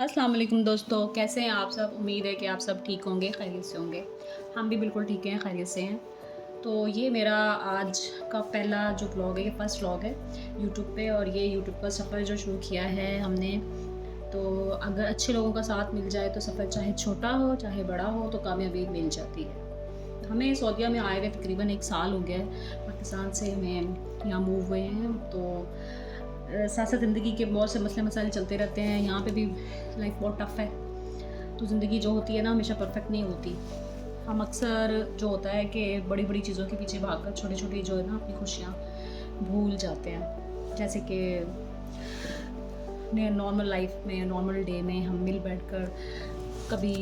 अस्सलाम वालेकुम दोस्तों, कैसे हैं आप सब? उम्मीद है कि आप सब ठीक होंगे, खैरियत से होंगे। हम भी बिल्कुल ठीक हैं, खैरियत से हैं। तो ये मेरा आज का पहला जो व्लॉग है, ये फर्स्ट व्लॉग है यूट्यूब पे, और ये यूट्यूब का सफ़र जो शुरू किया है हमने, तो अगर अच्छे लोगों का साथ मिल जाए तो सफ़र चाहे छोटा हो चाहे बड़ा हो तो कामयाबी मिल जाती है। हमें सऊदीया में आए हुए तकरीबन 1 साल हो गया है। पाकिस्तान से हमें यहाँ मूव हुए हैं, तो साथ-साथ ज़िंदगी के बहुत से मसले मसाइल चलते रहते हैं। यहाँ पे भी लाइफ बहुत टफ़ है, तो ज़िंदगी जो होती है ना, हमेशा परफेक्ट नहीं होती। हम अक्सर जो होता है कि बड़ी-बड़ी चीज़ों के पीछे भागकर छोटी-छोटी जो है ना अपनी खुशियाँ भूल जाते हैं। जैसे कि नॉर्मल लाइफ में, नॉर्मल डे में हम मिल बैठकर कभी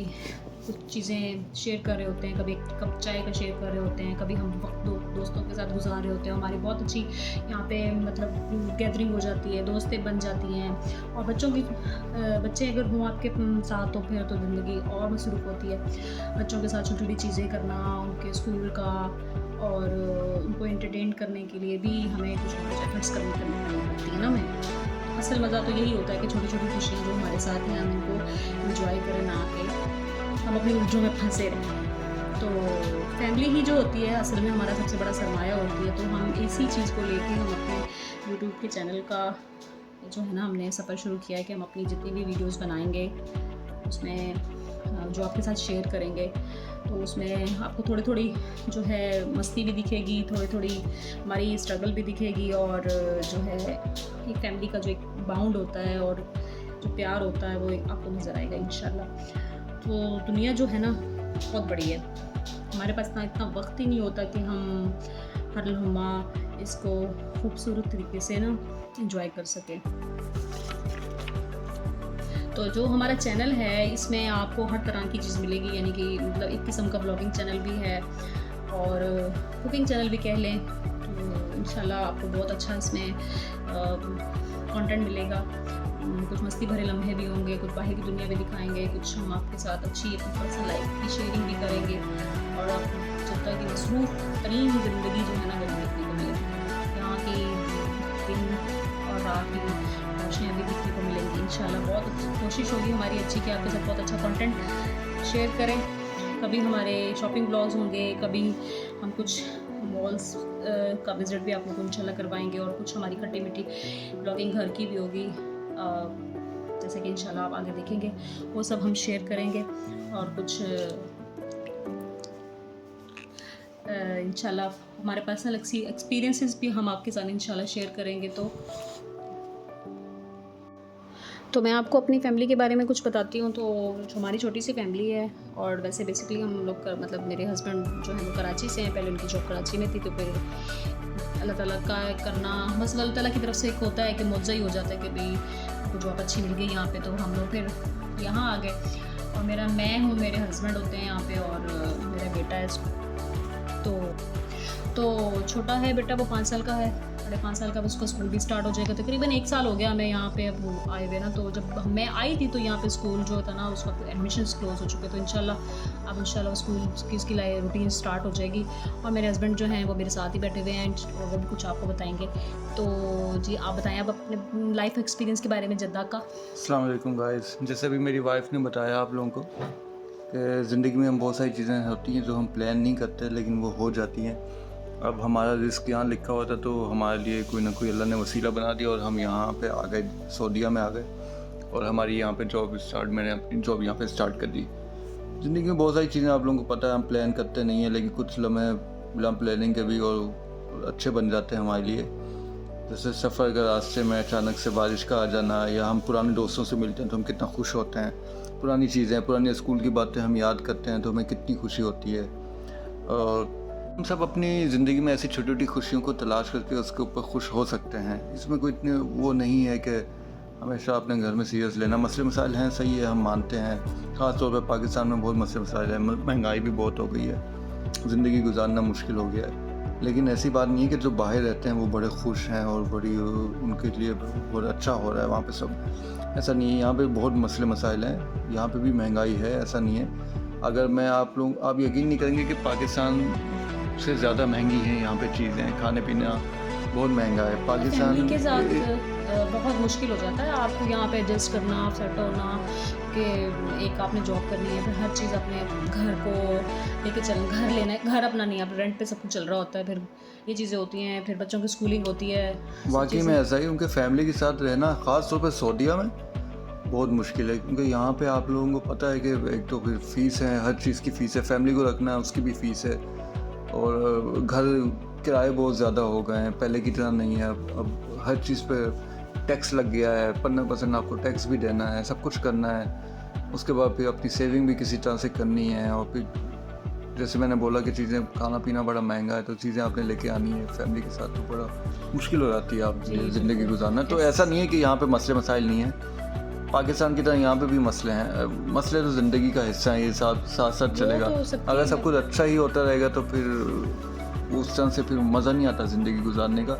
कुछ चीज़ें शेयर कर रहे होते हैं, कभी एक कप चाय का शेयर कर रहे होते हैं, कभी हम वक्त दोस्तों के साथ गुजार रहे होते हैं। हमारी बहुत अच्छी यहाँ पे मतलब गैदरिंग हो जाती है, दोस्तें बन जाती हैं। और बच्चे अगर हों आपके साथ तो फिर तो ज़िंदगी और मसरूफ़ होती है। बच्चों के साथ छोटी-छोटी चीज़ें करना, उनके स्कूल का, और उनको एंटरटेन करने के लिए भी हमें कुछ ना कुछ एफर्ट्स करनी पड़ती है ना हमें। असल मज़ा तो यही होता है कि छोटी-छोटी खुशियाँ जो हमारे साथ हैं हम इनको एंजॉय करें, ना कि हम अपनी उलझनों में फंसे रहें। तो फैमिली ही जो होती है असल में हमारा सबसे बड़ा सरमाया होती है। तो हम इसी चीज़ को लेके हम अपने यूट्यूब के चैनल का जो है ना, हमने सफ़र शुरू किया है कि हम अपनी जितनी भी वीडियोस बनाएंगे उसमें जो आपके साथ शेयर करेंगे, तो उसमें आपको थोड़ी-थोड़ी जो है मस्ती भी दिखेगी, थोड़ी-थोड़ी हमारी स्ट्रगल भी दिखेगी, और जो है एक फैमिली का जो एक बाउंड होता है और जो प्यार होता है वो आपको नज़र आएगा इंशाल्लाह। तो दुनिया जो है ना बहुत बड़ी है, हमारे पास इतना वक्त ही नहीं होता कि हम हर लम्हा इसको खूबसूरत तरीके से ना एंजॉय कर सकें। तो जो हमारा चैनल है इसमें आपको हर तरह की चीज़ मिलेगी, यानी कि मतलब एक किस्म का ब्लॉगिंग चैनल भी है और कुकिंग चैनल भी कह लें। तो इंशाल्लाह आपको बहुत अच्छा इसमें कंटेंट मिलेगा। कुछ मस्ती भरे लम्हे भी होंगे, कुछ बाहर की दुनिया भी दिखाएंगे, कुछ हम आपके साथ अच्छी अपनी पर्सनल लाइफ की शेयरिंग भी करेंगे, और आप जब तक कि मसरूफ़ तरीन ज़िंदगी जो है ना वो देखने को मिलेगी। यहाँ की दिन और रात की रोशनियाँ भी देखने को मिलेंगी इंशाल्लाह। बहुत कोशिश होगी हमारी अच्छी कि आपके साथ बहुत अच्छा कंटेंट शेयर करें। कभी हमारे शॉपिंग ब्लॉग्स होंगे, कभी हम कुछ मॉल्स का विज़िट भी आप लोगों को इंशाल्लाह करवाएंगे, और कुछ हमारी खट्टी मीठी ब्लॉगिंग घर की भी होगी, जैसे कि इंशाल्लाह आप आगे देखेंगे, वो सब हम शेयर करेंगे। और कुछ इंशाल्लाह हमारे पर्सनल एक्सपीरियंसेस भी हम आपके साथ इंशाल्लाह शेयर करेंगे। तो मैं आपको अपनी फ़ैमिली के बारे में कुछ बताती हूँ। तो जो हमारी छोटी सी फ़ैमिली है, और वैसे बेसिकली हम लोग मतलब मेरे हस्बैंड जो हैं वो कराची से हैं, पहले उनकी जॉब कराची में थी, तो फिर अल्लाह ताला का करना, बस अल्लाह ताला की तरफ से एक होता है कि मौज़ा ही हो जाता है कि भाई आपको जॉब अच्छी मिल गई यहाँ पे, तो हम लोग फिर यहाँ आ गए। और मैं हूँ, मेरे हस्बैंड होते हैं यहाँ पे, और मेरा बेटा है। तो छोटा है बेटा, वो 5 साल का है, 5.5 साल का, उसका स्कूल भी स्टार्ट हो जाएगा। तकरीबन 1 साल हो गया हमें यहाँ पे अब आए हुए ना। तो जब मैं आई थी तो यहाँ पे स्कूल जो था ना उस वक्त एडमिशन्स क्लोज हो चुके, तो इंशाल्लाह स्कूल की उसकी रूटीन स्टार्ट हो जाएगी। और मेरे हस्बैंड जो हैं वो मेरे साथ ही बैठे हुए हैं, और वो भी कुछ आपको बताएंगे। तो जी आप बताएं अब अपने लाइफ एक्सपीरियंस के बारे में जद्दा का। अस्सलाम वालेकुम गाइस। जैसे अभी मेरी वाइफ ने बताया आप लोगों को कि ज़िंदगी में हम बहुत सारी चीज़ें होती हैं जो हम प्लान नहीं करते लेकिन वो हो जाती हैं। अब हमारा रिस्क यहाँ लिखा हुआ था, तो हमारे लिए कोई ना कोई अल्लाह ने वसीला बना दिया और हम यहाँ पे आ गए, सऊदीया में आ गए, और हमारी यहाँ पे मैंने अपनी जॉब यहाँ पे स्टार्ट कर दी। ज़िंदगी में बहुत सारी चीज़ें आप लोगों को पता है हम प्लान करते नहीं हैं, लेकिन कुछ लम्हे बिना प्लानिंग के भी और अच्छे बन जाते हैं हमारे लिए। जैसे सफ़र का रास्ते में अचानक से बारिश का आ जाना, या हम पुराने दोस्तों से मिलते हैं तो हम कितना खुश होते हैं। पुरानी चीज़ें, पुरानी स्कूल की बातें हम याद करते हैं तो हमें कितनी खुशी होती है। और हम सब अपनी ज़िंदगी में ऐसी छोटी छोटी खुशियों को तलाश करके उसके ऊपर खुश हो सकते हैं। इसमें कोई इतने वो नहीं है कि हमेशा अपने घर में सीरियस लेना। मसले मसाइल हैं, सही है, हम मानते हैं। ख़ास तौर पर पाकिस्तान में बहुत मसले मसाइल हैं, महंगाई भी बहुत हो गई है, ज़िंदगी गुजारना मुश्किल हो गया है। लेकिन ऐसी बात नहीं है कि जो बाहर रहते हैं वो बड़े खुश हैं और बड़ी उनके लिए बहुत अच्छा हो रहा है वहाँ पे सब। ऐसा नहीं है, यहाँ पे बहुत मसले मसाइल हैं, यहाँ पे भी महंगाई है, ऐसा नहीं है। अगर मैं आप यकीन नहीं करेंगे कि पाकिस्तान से ज़्यादा महंगी हैं यहाँ पे चीज़ें, खाने पीना बहुत महंगा है। फैमिली के साथ बहुत मुश्किल हो जाता है आपको यहाँ पे एडजस्ट करना, सेट होना, कि एक आपने जॉब करनी है, फिर हर चीज़ अपने घर को लेके चल, घर लेना है, घर अपना नहीं है, आप रेंट पे सब कुछ चल रहा होता है, फिर ये चीज़ें होती हैं, फिर बच्चों की स्कूलिंग होती है। वाकई में ऐसा ही, उनके फैमिली के साथ रहना ख़ास तौर पर सऊदीया में बहुत मुश्किल है, क्योंकि यहाँ पे आप लोगों को पता है कि एक तो फिर फ़ीस है, हर चीज़ की फ़ीस है, फैमिली को रखना है उसकी भी फ़ीस है, और घर किराए बहुत ज़्यादा हो गए हैं, पहले की तरह नहीं है। अब हर चीज़ पे टैक्स लग गया है, 15% आपको टैक्स भी देना है, सब कुछ करना है। उसके बाद फिर अपनी सेविंग भी किसी तरह से करनी है, और फिर जैसे मैंने बोला कि चीज़ें, खाना पीना बड़ा महंगा है, तो चीज़ें आपने लेके आनी है फैमिली के साथ, तो बड़ा मुश्किल हो जाती है आप ज़िंदगी गुजारना। तो ऐसा नहीं है कि यहाँ पे मसले मसाइल नहीं हैं, पाकिस्तान की तरह यहाँ पे भी मसले हैं। मसले तो ज़िंदगी का हिस्सा है, ये साथ साथ चलेगा। अगर सब कुछ अच्छा ही होता रहेगा तो फिर उस तरह से फिर मज़ा नहीं आता ज़िंदगी गुजारने का।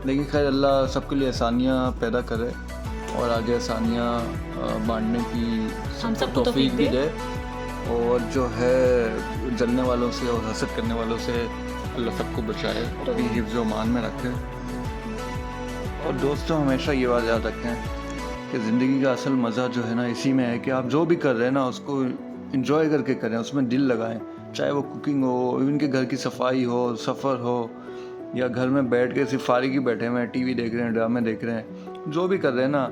लेकिन खैर, अल्लाह सबके लिए आसानियाँ पैदा करे और आगे आसानियाँ बांटने की सबको तौफीक भी दे, और जो है जलने वालों से और हसद करने वालों से अल्लाह सबको बचाए, अपनी हिफ्ज़ व मान में रखे। और दोस्तों, हमेशा ये बात याद रखें कि ज़िंदगी का असल मज़ा जो है ना इसी में है कि आप जो भी कर रहे हैं ना उसको इंजॉय करके करें, उसमें दिल लगाएं, चाहे वो कुकिंग हो, इवन के घर की सफाई हो, सफ़र हो, या घर में बैठ के सिर्फ फारिग ही बैठे हुए हैं, टीवी देख रहे हैं, ड्रामे देख रहे हैं, जो भी कर रहे हैं ना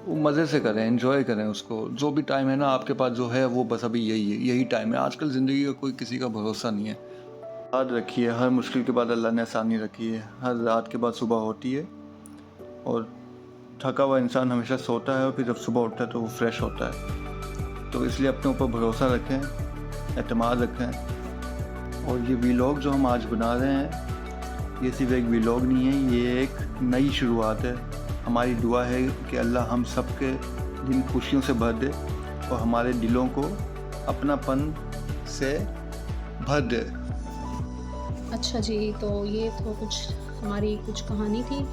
वो मज़े से करें, एंजॉय करें उसको। जो भी टाइम है ना आपके पास जो है वो बस अभी यही है, यही टाइम है। आजकल ज़िंदगी का कोई किसी का भरोसा नहीं है। याद रखिए, हर मुश्किल के बाद अल्लाह ने आसानी रखी है, हर रात के बाद सुबह होती है, और थका हुआ इंसान हमेशा सोता है और फिर जब सुबह उठता है तो वो फ्रेश होता है। तो इसलिए अपने ऊपर भरोसा रखें, एतमाद रखें। और ये व्लॉग जो हम आज बना रहे हैं, ये सिर्फ एक व्लॉग नहीं है, ये एक नई शुरुआत है। हमारी दुआ है कि अल्लाह हम सब के दिन खुशियों से भर दे और हमारे दिलों को अपनापन से भर दे। अच्छा जी, तो ये तो कुछ हमारी कुछ कहानी थी,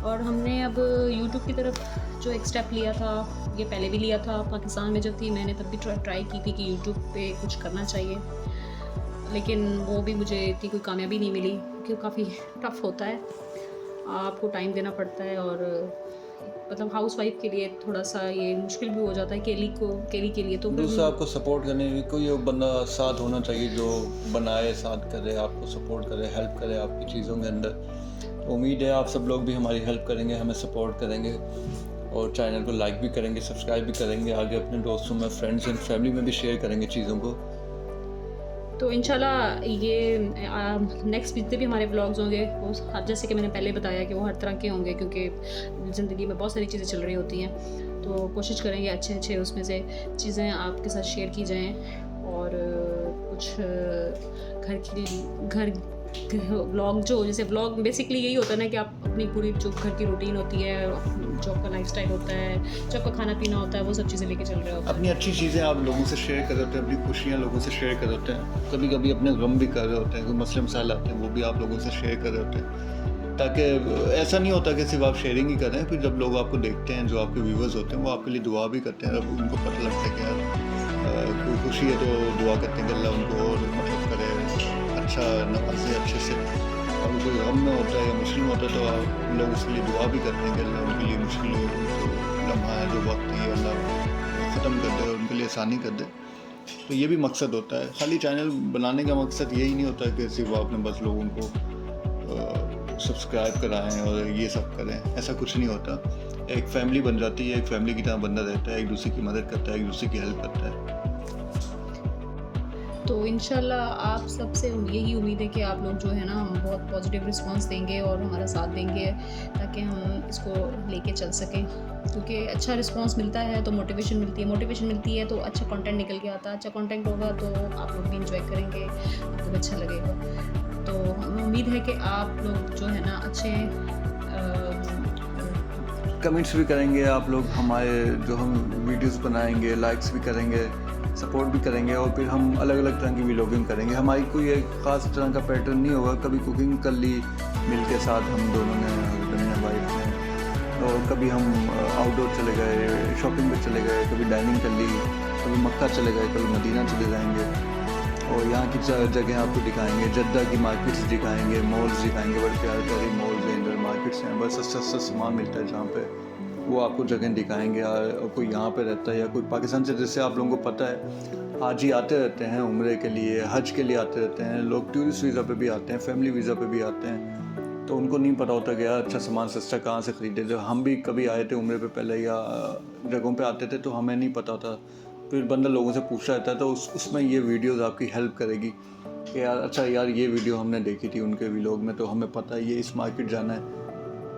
और हमने अब यूट्यूब की तरफ जो एक स्टेप लिया था, ये पहले भी लिया था पाकिस्तान में जब थी, मैंने तब भी ट्राई की थी कि यूट्यूब पे कुछ करना चाहिए, लेकिन वो भी मुझे इतनी कोई कामयाबी नहीं मिली, क्योंकि काफ़ी टफ़ होता है, आपको टाइम देना पड़ता है, और मतलब हाउसवाइफ के लिए थोड़ा सा ये मुश्किल भी हो जाता है, केली के लिए। तो दूसरा आपको सपोर्ट करने में कोई बंदा साथ होना चाहिए जो बनाए, साथ करे, आपको सपोर्ट करे, हेल्प करे आपकी चीज़ों के अंदर। तो उम्मीद है आप सब लोग भी हमारी हेल्प करेंगे, हमें सपोर्ट करेंगे, और चैनल को लाइक भी करेंगे, सब्सक्राइब भी करेंगे, आगे अपने दोस्तों में, फ्रेंड्स एंड फैमिली में भी शेयर करेंगे चीज़ों को। तो इंशाल्लाह ये नेक्स्ट जितने भी हमारे व्लॉग्स होंगे वो जैसे कि मैंने पहले बताया कि वो हर तरह के होंगे, क्योंकि ज़िंदगी में बहुत सारी चीज़ें चल रही होती हैं, तो कोशिश करेंगे अच्छे उसमें से चीज़ें आपके साथ शेयर की जाएं, और कुछ घर व्लॉग, जो जैसे व्लॉग बेसिकली यही होता है ना कि आप अपनी पूरी जो घर की रूटीन होती है, जो आपका लाइफस्टाइल होता है, जो आपका खाना पीना होता है, वो सब चीज़ें लेके चल रहे होते हैं। अपनी अच्छी चीज़ें आप लोगों से शेयर कर रहे होते हैं, अपनी खुशियाँ लोगों से शेयर कर रहे होते हैं, कभी कभी अपने गम भी कर रहे होते हैं, कोई मसले मसाइल आते हैं वो भी आप लोगों से शेयर कर रहे होते हैं, ताकि ऐसा नहीं होता कि सिर्फ आप शेयरिंग ही कर रहे हैं, फिर जब लोग आपको देखते हैं, जो आपके व्यूवर्स होते हैं, वो आपके लिए दुआ भी करते हैं, जब उनको पता लगता है कि यार कोई खुशी है तो दुआ करते हैं कि अल्लाह उनको और मतलब करे, अच्छा नवाजे अच्छे से। और कोई गम में होता है या मुश्किल में होता है तो आप लोग उसके लिए दुआ भी करते हैं कि अल्लाह उनके लिए मुश्किल लम्हा है, जो वक्त है, अल्लाह ख़त्म कर दे और उनके लिए आसानी कर दे। तो ये भी मकसद होता है। खाली चैनल बनाने का मकसद यही नहीं होता कि सिर्फ आपने बस लोगों को सब्सक्राइब कराएं और ये सब करें, ऐसा कुछ नहीं होता। एक फैमिली बन जाती है, एक फैमिली की तरह बंदा रहता है, एक दूसरे की मदद करता है, एक दूसरे की हेल्प करता है। तो इंशाल्लाह आप सबसे यही उम्मीद है कि आप लोग जो है ना बहुत पॉजिटिव रिस्पांस देंगे और हमारा साथ देंगे, ताकि हम इसको लेके चल सकें, क्योंकि अच्छा रिस्पांस मिलता है तो मोटिवेशन मिलती है तो अच्छा कंटेंट निकल के आता है, अच्छा कंटेंट होगा तो आप लोग भी इंजॉय करेंगे, आपको अच्छा लगेगा। तो हमें उम्मीद है कि आप लोग जो है ना अच्छे कमेंट्स भी करेंगे, आप लोग हमारे जो हम वीडियोस बनाएंगे लाइक्स भी करेंगे, सपोर्ट भी करेंगे, और फिर हम अलग अलग तरह की व्लॉगिंग करेंगे। हमारी कोई एक ख़ास तरह का पैटर्न नहीं होगा, कभी कुकिंग कर ली मिल के साथ हम दोनों ने, हस्बैंड ने, वाइफ ने, और कभी हम आउटडोर चले गए, शॉपिंग पे चले गए, कभी डाइनिंग कर ली, कभी मक्का चले गए, कभी मदीना चले जाएंगे, और यहाँ की जगह आपको दिखाएंगे, जद्दा की मार्केट्स दिखाएंगे, मॉल्स दिखाएंगे, बड़े प्यारे प्यारे मॉल्स हैं इधर, मार्केट्स मार्केट्स हैं, बस सस्ता सस्ता सामान मिलता है जहाँ पे वो आपको जगह दिखाएंगे। और कोई यहाँ पे रहता है या कोई पाकिस्तान से, जैसे आप लोगों को पता है हाजी आते रहते हैं उम्रे के लिए, हज के लिए आते रहते हैं लोग, टूरिस्ट वीज़ा पे भी आते हैं, फैमिली वीज़ा पे भी आते हैं, तो उनको नहीं पता होता कि यार अच्छा सामान सस्ता कहाँ से ख़रीदे। जब हम भी कभी आए थे उम्रे पे पहले या जगहों पे आते थे तो हमें नहीं पता था, फिर बंदा लोगों से पूछता रहता है, तो उसमें ये वीडियोज़ आपकी हेल्प करेगी कि यार अच्छा यार ये वीडियो हमने देखी थी उनके व्लॉग में, तो हमें पता है ये इस मार्केट जाना है,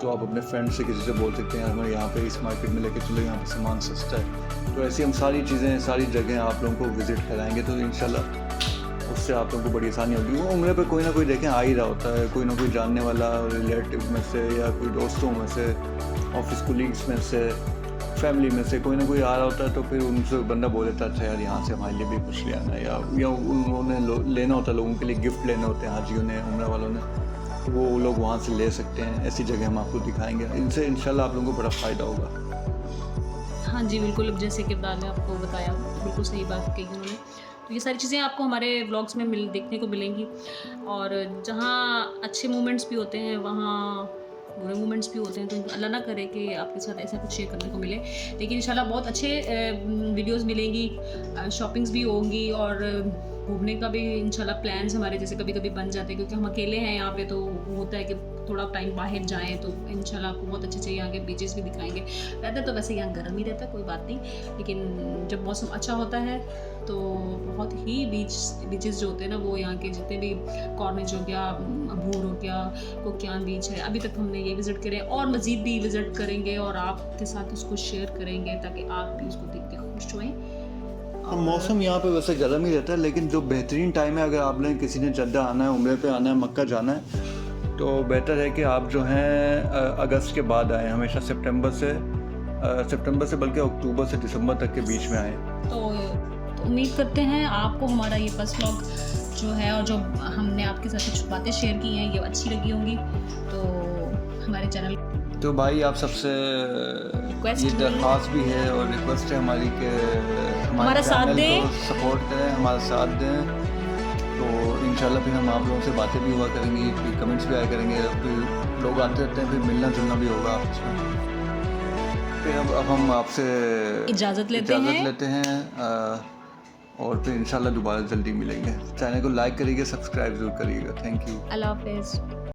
तो आप अपने फ्रेंड से किसी से बोल सकते हैं हमें यहाँ पे इस मार्केट में लेके चलो, यहाँ पे सामान सस्ता है। तो ऐसी हम सारी चीज़ें, सारी जगह आप लोगों को विज़िट कराएंगे, तो इंशाल्लाह उससे आप लोगों को बड़ी आसानी होगी। वो उम्र पे कोई ना कोई देखें आ ही रहा होता है, कोई ना कोई जानने वाला रिलेटिव में से या कोई दोस्तों में से, ऑफिस कोलीग्स में से, फैमिली में से कोई ना कोई आ रहा होता है, तो फिर उनसे बंदा बोल देता है अच्छा यार यहाँ से हमारे लिए भी कुछ ले आना, या उन्होंने लेना होता है, लोगों के लिए गिफ्ट लेने होते हैं हाजियों ने, उम्र वालों ने, तो वो लोग वहाँ से ले सकते हैं। ऐसी जगह हम आपको दिखाएंगे, इनसे इंशाल्लाह आप लोगों को बड़ा फ़ायदा होगा। हाँ जी बिल्कुल, अब जैसे कि ने आपको बताया, बिल्कुल सही बात कही उन्होंने। तो ये सारी चीज़ें आपको हमारे व्लॉग्स में देखने को मिलेंगी, और जहाँ अच्छे मोमेंट्स भी होते हैं वहाँ बुरे मोमेंट्स भी होते हैं, तो अल्लाह ना करे कि आपके साथ ऐसा कुछ शेयर करने को मिले। लेकिन इंशाल्लाह बहुत अच्छे वीडियोस मिलेंगी, शॉपिंग्स भी होंगी, और घूमने का भी इंशाल्लाह प्लान्स हमारे जैसे कभी कभी बन जाते हैं, क्योंकि हम अकेले हैं यहाँ पे, तो होता है कि थोड़ा टाइम बाहर जाएं, तो इंशाल्लाह आपको बहुत अच्छे यहाँ के बीचेस भी दिखाएंगे। रहता तो वैसे यहाँ गर्म ही रहता है, कोई बात नहीं, लेकिन जब मौसम अच्छा होता है तो बहुत ही बीचेस जो होते हैं ना, वो यहाँ के जितने भी कॉर्निश हो गया, अबूर हो गया, कोक्यान बीच है, अभी तक हमने ये विज़िट करे और मज़ीद भी विज़िट करेंगे और आपके साथ उसको शेयर करेंगे ताकि आप भी उसको देख के खुश होएं। मौसम यहाँ पे वैसे गर्म ही रहता है, लेकिन जो बेहतरीन टाइम है, अगर आपने किसी ने जद्दा आना है, उम्रे पे आना है, मक्का जाना है, तो बेहतर है कि आप जो हैं अगस्त के बाद आएँ, हमेशा सितंबर से बल्कि अक्टूबर से दिसंबर तक के बीच में आएँ। तो उम्मीद करते हैं आपको हमारा ये फर्स्ट व्लॉग जो है और जो हमने आपके साथ कुछ बातें शेयर की हैं ये अच्छी लगी होंगी। तो हमारे चैनल, तो भाई आप सबसे ये दरख्वास्त भी है और रिक्वेस्ट है हमारी कि हमारा साथ दें, सपोर्ट करें, हमारा साथ दें, तो इंशाल्लाह फिर हम आप लोगों से बातें भी हुआ करेंगी, फिर कमेंट्स भी आया करेंगे, फिर लोग आते रहते हैं, फिर मिलना जुलना भी होगा आपस में। फिर अब हम आपसे इजाज़त लेते हैं और फिर इंशाल्लाह दोबारा जल्दी मिलेंगे। चैनल को लाइक करिएगा, सब्सक्राइब ज़रूर करिएगा। Thank you. अल्लाह हाफ़िज़।